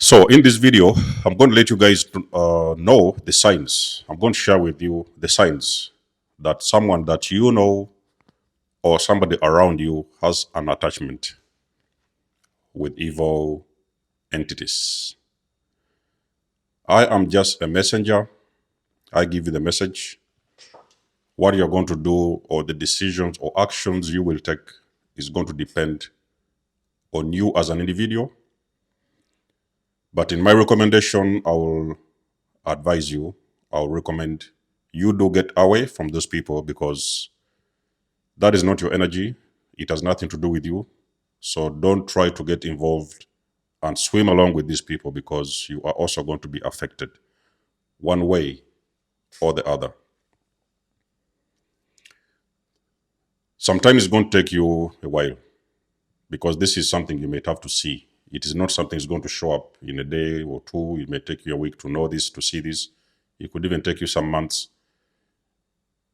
So in this video, I'm going to let you guys know the signs. I'm going to share with you the signs that someone that you know or somebody around you has an attachment with evil entities. I am just a messenger. I give you the message. What you're going to do or the decisions or actions you will take is going to depend on you as an individual. But in my recommendation, I will advise you, I'll recommend you do get away from those people because that is not your energy. It has nothing to do with you. So don't try to get involved and swim along with these people because you are also going to be affected one way or the other. Sometimes it's going to take you a while because this is something you may have to see. It is not something that's going to show up in a day or two. It may take you a week to know this, to see this. It could even take you some months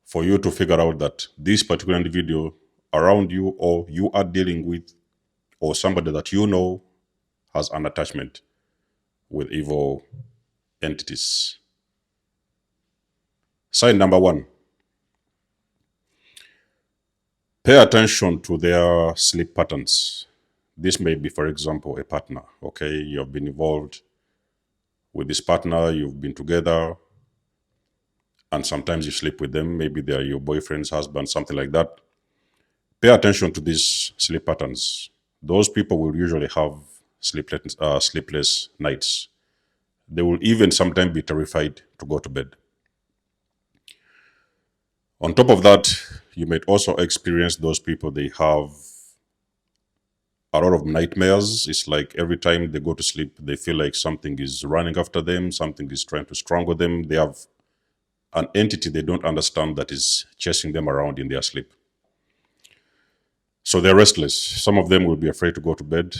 for you to figure out that this particular individual around you or you are dealing with or somebody that you know has an attachment with evil entities. Sign number 1. Pay attention to their sleep patterns. This may be, for example, a partner. Okay, you have been involved with this partner, you've been together, and sometimes you sleep with them. Maybe they are your boyfriend's husband, something like that. Pay attention to these sleep patterns. Those people will usually have sleepless nights. They will even sometimes be terrified to go to bed. On top of that, you might also experience those people, they have a lot of nightmares. It's like every time they go to sleep, they feel like something is running after them, something is trying to strangle them. They have an entity they don't understand that is chasing them around in their sleep. So they're restless. Some of them will be afraid to go to bed.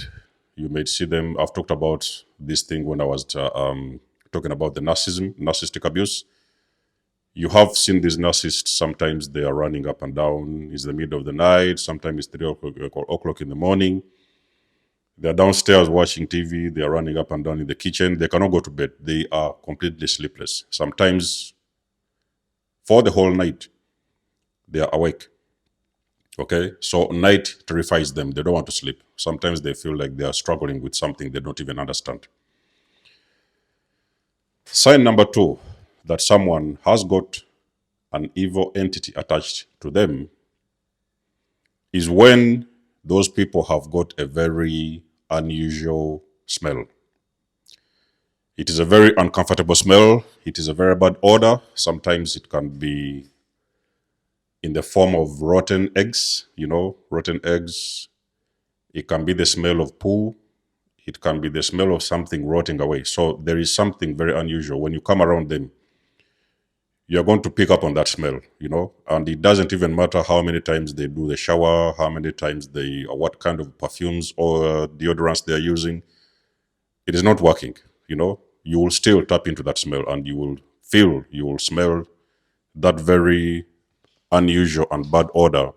You may see them. I've talked about this thing when I was talking about the narcissistic abuse. You have seen these narcissists, sometimes they are running up and down. It's the middle of the night. Sometimes it's 3 o'clock in the morning. They're downstairs watching TV. They are running up and down in the kitchen. They cannot go to bed. They are completely sleepless. Sometimes for the whole night, they are awake. Okay, so night terrifies them. They don't want to sleep. Sometimes they feel like they are struggling with something they don't even understand. Sign number 2, that someone has got an evil entity attached to them, is when those people have got a very unusual smell. It is a very uncomfortable smell. It is a very bad odor. Sometimes it can be in the form of rotten eggs, rotten eggs. It can be the smell of poo. It can be the smell of something rotting away. So there is something very unusual. When you come around them, you're going to pick up on that smell, and it doesn't even matter how many times they do the shower, how many times what kind of perfumes or deodorants they're using. It is not working, You will still tap into that smell and you will smell that very unusual and bad odor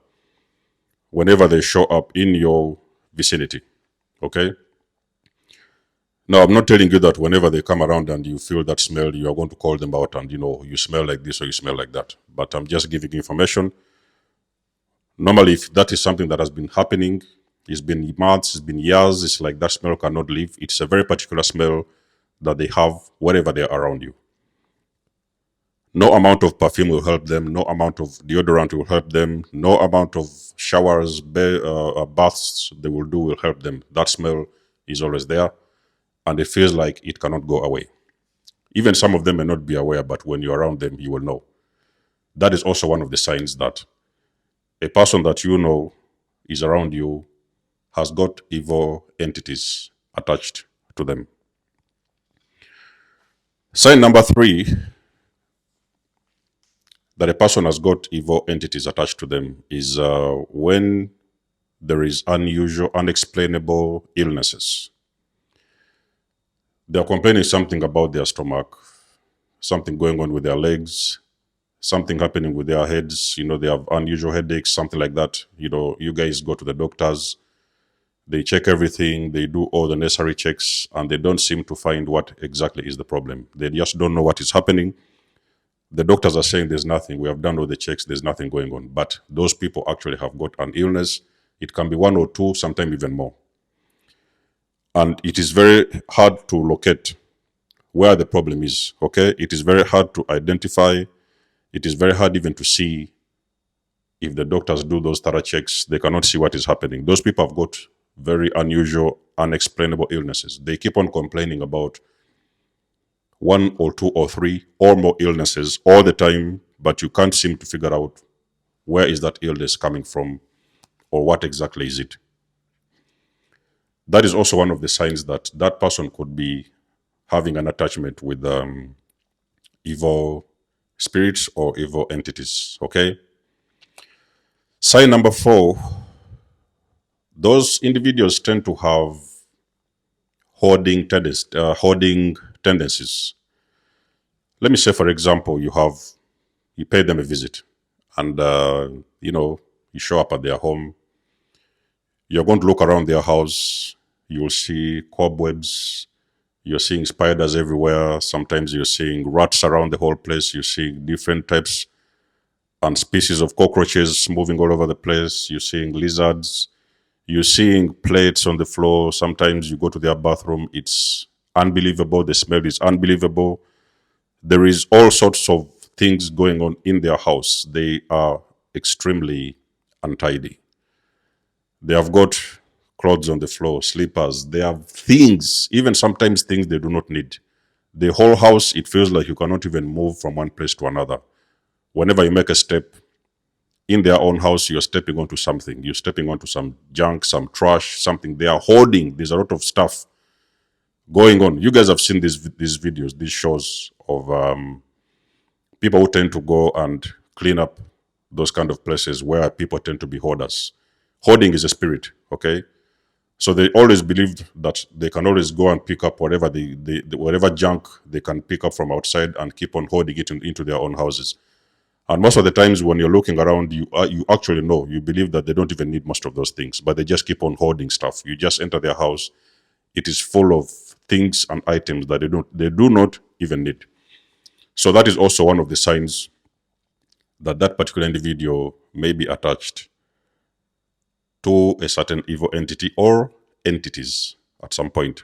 whenever they show up in your vicinity, okay? Now, I'm not telling you that whenever they come around and you feel that smell, you are going to call them out and, you smell like this or you smell like that. But I'm just giving information. Normally, if that is something that has been happening, it's been months, it's been years, it's like that smell cannot leave. It's a very particular smell that they have wherever they are around you. No amount of perfume will help them. No amount of deodorant will help them. No amount of showers, baths they will do will help them. That smell is always there. And it feels like it cannot go away. Even some of them may not be aware, but when you're around them, you will know. That is also one of the signs that a person that you know is around you has got evil entities attached to them. Sign number 3, that a person has got evil entities attached to them, is when there is unusual, unexplainable illnesses. They are complaining something about their stomach, something going on with their legs, something happening with their heads. They have unusual headaches, something like that. You guys go to the doctors. They check everything, they do all the necessary checks, and they don't seem to find what exactly is the problem. They just don't know what is happening. The doctors are saying there's nothing. We have done all the checks, there's nothing going on. But those people actually have got an illness. It can be one or two, sometimes even more. And it is very hard to locate where the problem is, okay? It is very hard to identify. It is very hard even to see if the doctors do those thorough checks. They cannot see what is happening. Those people have got very unusual, unexplainable illnesses. They keep on complaining about one or two or three or more illnesses all the time, but you can't seem to figure out where is that illness coming from or what exactly is it. That is also one of the signs that that person could be having an attachment with evil spirits or evil entities, okay? Sign number 4, those individuals tend to have hoarding tendencies. Let me say, for example, you pay them a visit, and you show up at their home. You're going to look around their house. You'll see cobwebs. You're seeing spiders everywhere. Sometimes you're seeing rats around the whole place. You're seeing different types and species of cockroaches moving all over the place. You're seeing lizards. You're seeing plates on the floor. Sometimes you go to their bathroom. It's unbelievable. The smell is unbelievable. There is all sorts of things going on in their house. They are extremely untidy. They have got clothes on the floor, slippers. They have things, even sometimes things they do not need. The whole house, it feels like you cannot even move from one place to another. Whenever you make a step in their own house, you're stepping onto something. You're stepping onto some junk, some trash, something. They are hoarding. There's a lot of stuff going on. You guys have seen these videos, these shows of people who tend to go and clean up those kind of places where people tend to be hoarders. Hoarding is a spirit, okay? So they always believed that they can always go and pick up whatever whatever junk they can pick up from outside and keep on hoarding it into their own houses. And most of the times when you're looking around, you actually know, you believe that they don't even need most of those things, but they just keep on hoarding stuff. You just enter their house, it is full of things and items that they do not even need. So that is also one of the signs that that particular individual may be attached to a certain evil entity or entities at some point.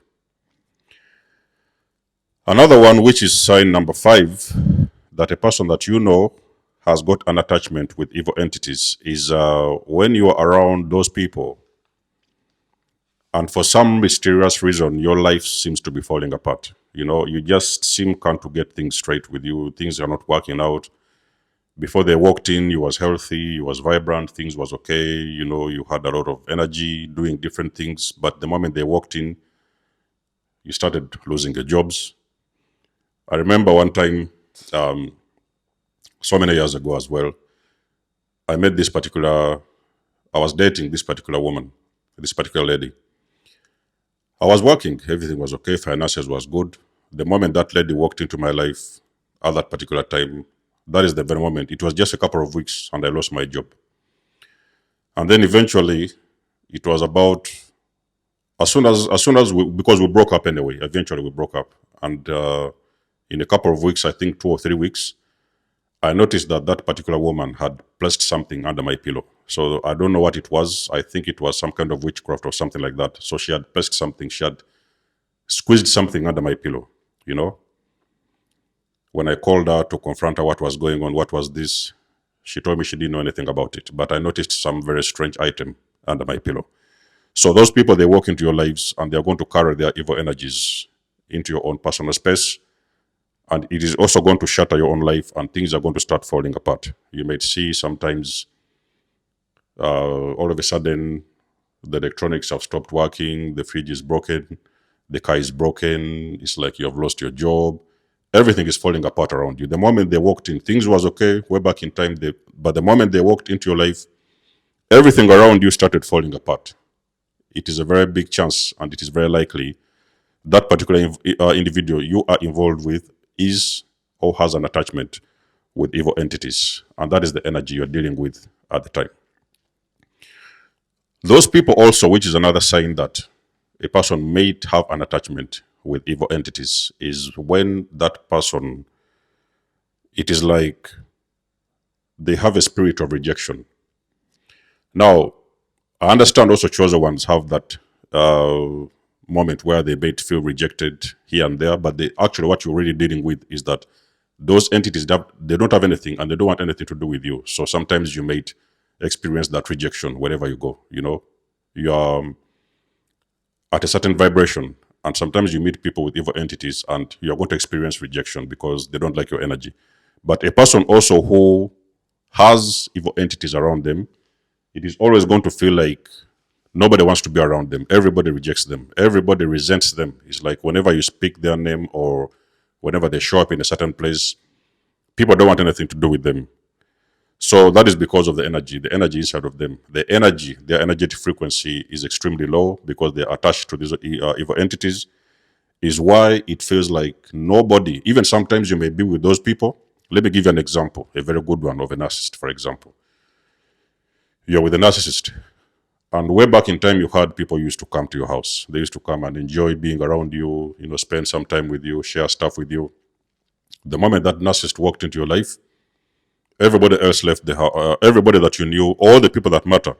Another one, which is sign number 5, that a person that you know has got an attachment with evil entities, is when you are around those people and for some mysterious reason your life seems to be falling apart. You just seem can't to get things straight with you. Things are not working out. Before they walked in, you was healthy, you was vibrant, things was okay, you had a lot of energy doing different things. But the moment they walked in, you started losing your jobs. I remember one time, so many years ago as well, I was dating this particular woman, this particular lady. I was working, everything was okay, finances was good. The moment that lady walked into my life at that particular time, that is the very moment. It was just a couple of weeks and I lost my job. And then eventually, it was about, because we broke up anyway, eventually we broke up. And in a couple of weeks, I think 2 or 3 weeks, I noticed that that particular woman had placed something under my pillow. So I don't know what it was. I think it was some kind of witchcraft or something like that. So she had placed something, she had squeezed something under my pillow, When I called her to confront her what was going on, what was this, she told me she didn't know anything about it. But I noticed some very strange item under my pillow. So those people, they walk into your lives and they're going to carry their evil energies into your own personal space. And it is also going to shatter your own life and things are going to start falling apart. You may see sometimes all of a sudden the electronics have stopped working, the fridge is broken, the car is broken, it's like you have lost your job. Everything is falling apart around you. The moment they walked in, things was okay, way back in time, but the moment they walked into your life, everything around you started falling apart. It is a very big chance and it is very likely that particular individual you are involved with is or has an attachment with evil entities. And that is the energy you're dealing with at the time. Those people also, which is another sign that a person may have an attachment with evil entities, is when that person, it is like they have a spirit of rejection. Now, I understand also chosen ones have that moment where they may feel rejected here and there, but actually what you're really dealing with is that those entities, they don't have anything and they don't want anything to do with you. So sometimes you may experience that rejection wherever you go. You're at a certain vibration, and sometimes you meet people with evil entities and you're going to experience rejection because they don't like your energy. But a person also who has evil entities around them, it is always going to feel like nobody wants to be around them. Everybody rejects them. Everybody resents them. It's like whenever you speak their name or whenever they show up in a certain place, people don't want anything to do with them. So that is because of the energy inside of them. Their energetic frequency is extremely low because they're attached to these evil entities, is why it feels like nobody, even sometimes you may be with those people. Let me give you an example, a very good one of a narcissist, for example. You're with a narcissist, and way back in time, you had people used to come to your house. They used to come and enjoy being around you, spend some time with you, share stuff with you. The moment that narcissist walked into your life, everybody else left the house. Everybody that you knew, all the people that matter,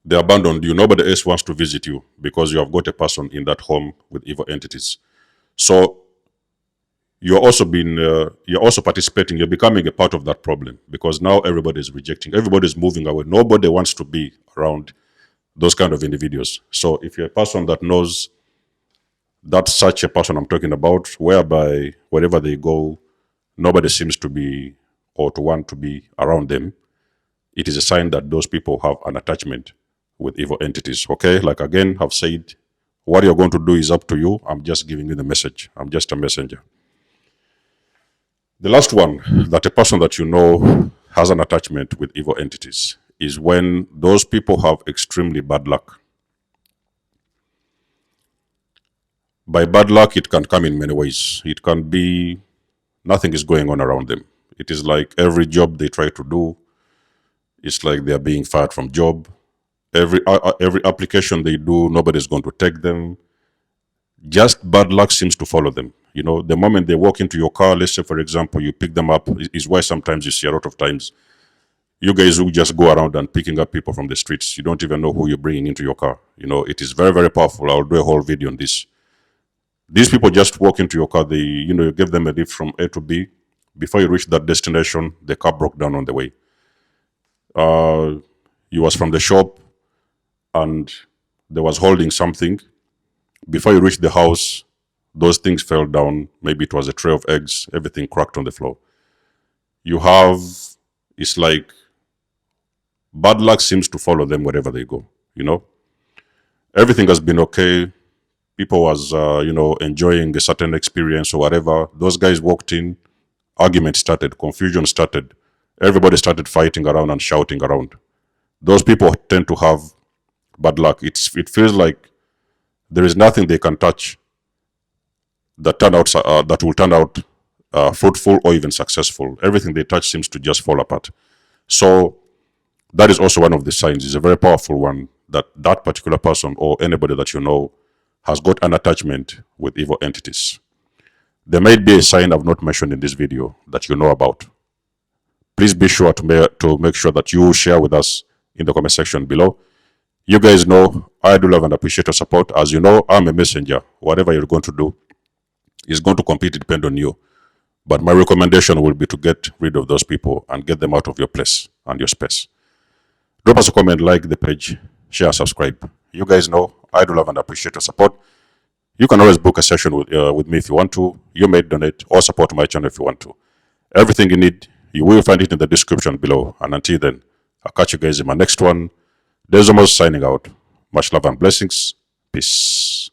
they abandoned you. Nobody else wants to visit you because you have got a person in that home with evil entities. So you're also participating. You're becoming a part of that problem because now everybody is rejecting. Everybody is moving away. Nobody wants to be around those kind of individuals. So if you're a person that knows that's such a person I'm talking about, whereby wherever they go, nobody seems to be or to want to be around them, it is a sign that those people have an attachment with evil entities. Okay, like again, I've said, what you're going to do is up to you. I'm just giving you the message. I'm just a messenger. The last one, that a person that you know has an attachment with evil entities, is when those people have extremely bad luck. By bad luck, it can come in many ways. It can be nothing is going on around them. It is like every job they try to do, it's like they're being fired from job. Every application they do, nobody's going to take them. Just bad luck seems to follow them. The moment they walk into your car, let's say, for example, you pick them up, is why sometimes you see a lot of times you guys who just go around and picking up people from the streets. You don't even know who you're bringing into your car. It is very, very powerful. I'll do a whole video on this. These people just walk into your car. You give them a lift from A to B. Before you reach that destination, the car broke down on the way. You was from the shop and they was holding something. Before you reach the house, those things fell down. Maybe it was a tray of eggs. Everything cracked on the floor. It's like bad luck seems to follow them wherever they go. Everything has been okay. People was, enjoying a certain experience or whatever. Those guys walked in, argument started, confusion started. Everybody started fighting around and shouting around. Those people tend to have bad luck. It feels like there is nothing they can touch that will turn out fruitful or even successful. Everything they touch seems to just fall apart. So that is also one of the signs. It's a very powerful one that particular person or anybody that you know has got an attachment with evil entities. There might be a sign I've not mentioned in this video that you know about. Please be sure to make sure that you share with us in the comment section below. You guys know I do love and appreciate your support. As you know, I'm a messenger. Whatever you're going to do is going to completely depend on you. But my recommendation will be to get rid of those people and get them out of your place and your space. Drop us a comment, like the page, share, subscribe. You guys know I do love and appreciate your support. You can always book a session with me if you want to. You may donate or support my channel if you want to. Everything you need, you will find it in the description below. And until then, I'll catch you guys in my next one. There's almost signing out. Much love and blessings. Peace.